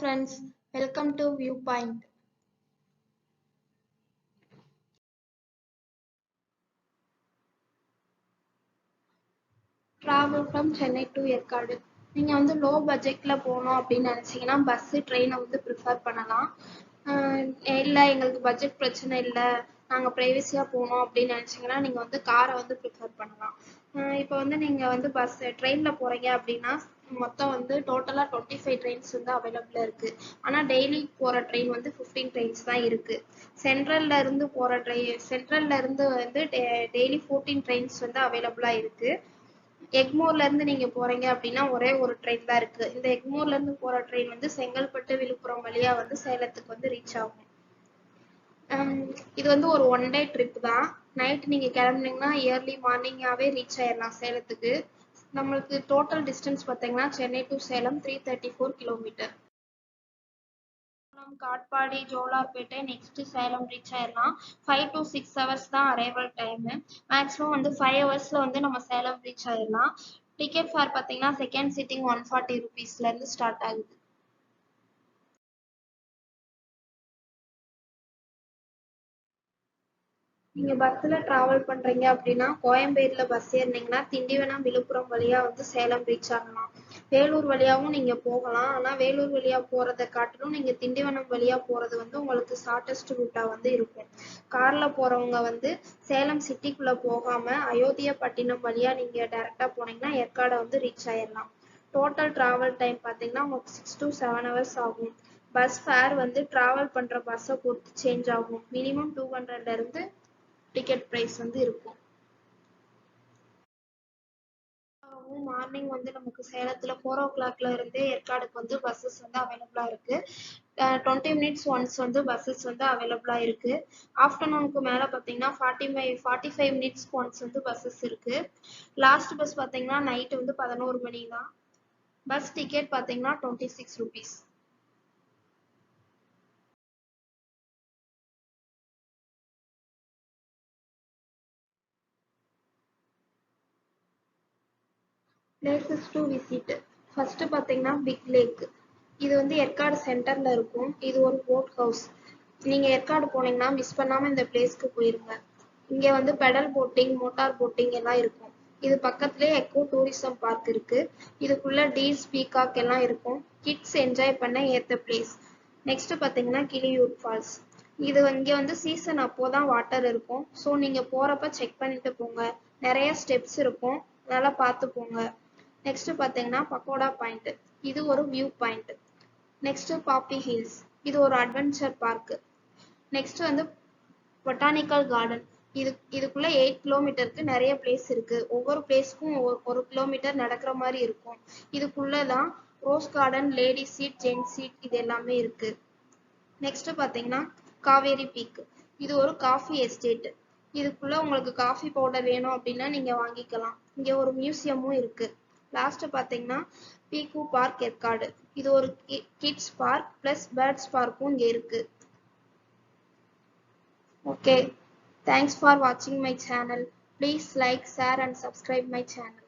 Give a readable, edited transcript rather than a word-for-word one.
friends, welcome to Viewpoint. Travel from Chennai to Yerkadu. நீங்கள் வந்து low பட்ஜெட்டில் போகணும் அப்படின்னு நினச்சிங்கன்னா பஸ்ஸு ட்ரெயினை வந்து ப்ரிஃபர் பண்ணலாம். இல்லை எங்களுக்கு பட்ஜெட் பிரச்சனை இல்லை, நாங்கள் ப்ரைவசியாக போகணும் அப்படின்னு நினச்சிங்கன்னா நீங்கள் வந்து காரை வந்து ப்ரிஃபர் பண்ணலாம். இப்போ வந்து நீங்கள் வந்து ட்ரெயினில் போகிறீங்க அப்படின்னா மொத்தம் வந்து டோட்டலாக 25 ட்ரெயின்ஸ் வந்து அவைலபிளாக இருக்குது. ஆனால் டெய்லி போகிற ட்ரெயின் வந்து 15 ட்ரெயின்ஸ் தான் இருக்குது. சென்ட்ரல்ல இருந்து வந்து டெய்லி 14 ட்ரெயின்ஸ் வந்து அவைலபிளாக இருக்குது. எக்மோர்ல இருந்து நீங்க போறீங்க அப்படின்னா ஒரே ஒரு ட்ரெயின் தான் இருக்கு. இந்த எக்மோர்ல இருந்து போற ட்ரெயின் வந்து செங்கல்பட்டு விழுப்புரம் வழியா வந்து சேலத்துக்கு வந்து ரீச் ஆகும். இது வந்து ஒரு 1 டே ட்ரிப் தான். நைட் நீங்க கிளம்புனீங்கன்னா இயர்லி மார்னிங்காவே ரீச் ஆயிடலாம் சேலத்துக்கு. நம்மளுக்கு டோட்டல் டிஸ்டன்ஸ் பார்த்தீங்கன்னா Chennai to Salem 334 kilometre. Katpadi Jolarpettai next Salem reach ஆயிடலாம். 5 to 6 hours தான் அரைவல் டைம். மேக்ஸிமம் வந்து 5 hours வந்து நம்ம சேலம் ரீச் ஆயிடலாம். டிக்கெட் ஃபேர் பார்த்தீங்கன்னா செகண்ட் சிட்டிங் 140 rupeesல இருந்து ஸ்டார்ட் ஆகுது. நீங்க பஸ்ல டிராவல் பண்றீங்க அப்படின்னா கோயம்பேடுல பஸ் ஏறினீங்கன்னா திண்டிவனம் விழுப்புரம் வழியா வந்து சேலம் ரீச் ஆகலாம். வேலூர் வழியாவும் நீங்க போகலாம். ஆனா வேலூர் வழியா போறதை காட்டிலும் நீங்க திண்டிவனம் வழியா போறது வந்து உங்களுக்கு ஷார்டஸ்ட் ரூட்டா வந்து இருக்கும். கார்ல போறவங்க வந்து சேலம் சிட்டிக்குள்ள போகாம அயோத்தியாபட்டினம் வழியா நீங்க டைரக்டா போனீங்கன்னா ஏற்காடை வந்து ரீச் ஆயிடலாம். டோட்டல் டிராவல் டைம் பார்த்தீங்கன்னா உங்களுக்கு 6 to 7 hours ஆகும். பஸ் ஃபேர் வந்து டிராவல் பண்ற பஸ்ஸை பொறுத்து சேஞ்ச் ஆகும். மினிமம் 200 இருந்து டிக்கெட் ப்ரைஸ் வந்து இருக்கும். மார்னிங் வந்து நமக்கு சேலத்துல 4 o'clockல இருந்தே ஏற்காடுக்கு வந்து பஸ்ஸஸ் வந்து அவைலபிளா இருக்கு. 20 minutes ஒன்ஸ் வந்து பஸ்ஸஸ் வந்து அவைலபிளா இருக்கு. ஆஃப்டர்நூனுக்கு மேல பாத்தீங்கன்னா 45 minutes ஒன்ஸ் வந்து பஸ்ஸஸ் இருக்கு. லாஸ்ட் பஸ் பாத்தீங்கன்னா நைட் வந்து 11 மணி தான். பஸ் டிக்கெட் பாத்தீங்கன்னா 26 rupees. Places to visit. First பார்த்தீங்கன்னா பிக் லேக். இது வந்து ஏற்காடு சென்டர்ல இருக்கும். இது ஒரு போட் ஹவுஸ். நீங்க ஏற்காடு போனீங்கன்னா மிஸ் பண்ணாம இந்த பிளேஸ்க்கு போயிருங்க. இங்க வந்து பெடல் போட்டிங், மோட்டார் போட்டிங் எல்லாம் இருக்கும். இது பக்கத்துலேயே எக்கோ டூரிசம் பார்க் இருக்கு. இதுக்குள்ள டீர்ஸ், பீகாக் எல்லாம் இருக்கும். கிட்ஸ் என்ஜாய் பண்ண ஏத்த பிளேஸ். நெக்ஸ்ட் பார்த்தீங்கன்னா கிளியூர் ஃபால்ஸ். இது இங்க வந்து சீசன் அப்போதான் வாட்டர் இருக்கும். ஸோ நீங்க போறப்ப செக் பண்ணிட்டு போங்க. நிறைய ஸ்டெப்ஸ் இருக்கும், அதனால பார்த்து போங்க. நெக்ஸ்ட் பார்த்தீங்கன்னா பக்கோடா பாயிண்ட். இது ஒரு வியூ பாயிண்ட். நெக்ஸ்ட் பாப்பி ஹில்ஸ். இது ஒரு அட்வென்ச்சர் பார்க். நெக்ஸ்ட் வந்து பொட்டானிக்கல் கார்டன். இதுக்குள்ள 8 கிலோமீட்டருக்கு நிறைய பிளேஸ் இருக்கு. ஒவ்வொரு பிளேஸ்க்கும் ஒரு கிலோமீட்டர் நடக்கிற மாதிரி இருக்கும். இதுக்குள்ளதான் rose garden, lady seat, ஜென்ட் seat இது எல்லாமே இருக்கு. நெக்ஸ்ட் பார்த்தீங்கன்னா காவேரி பீக். இது ஒரு காஃபி எஸ்டேட். இதுக்குள்ள உங்களுக்கு காஃபி பவுடர் வேணும் அப்படின்னா நீங்க வாங்கிக்கலாம். இங்க ஒரு மியூசியமும் இருக்கு. லாஸ்ட் பார்த்தீங்கன்னா பீக்கு பார்க் ஏற்காடு. இது ஒரு கிட்ஸ் பார்க் பிளஸ் பேர்ட்ஸ் பார்க்கும் இங்க இருக்கு. ஓகே, தேங்க்ஸ் ஃபார் வாட்சிங் my channel. Please like, share and subscribe my channel.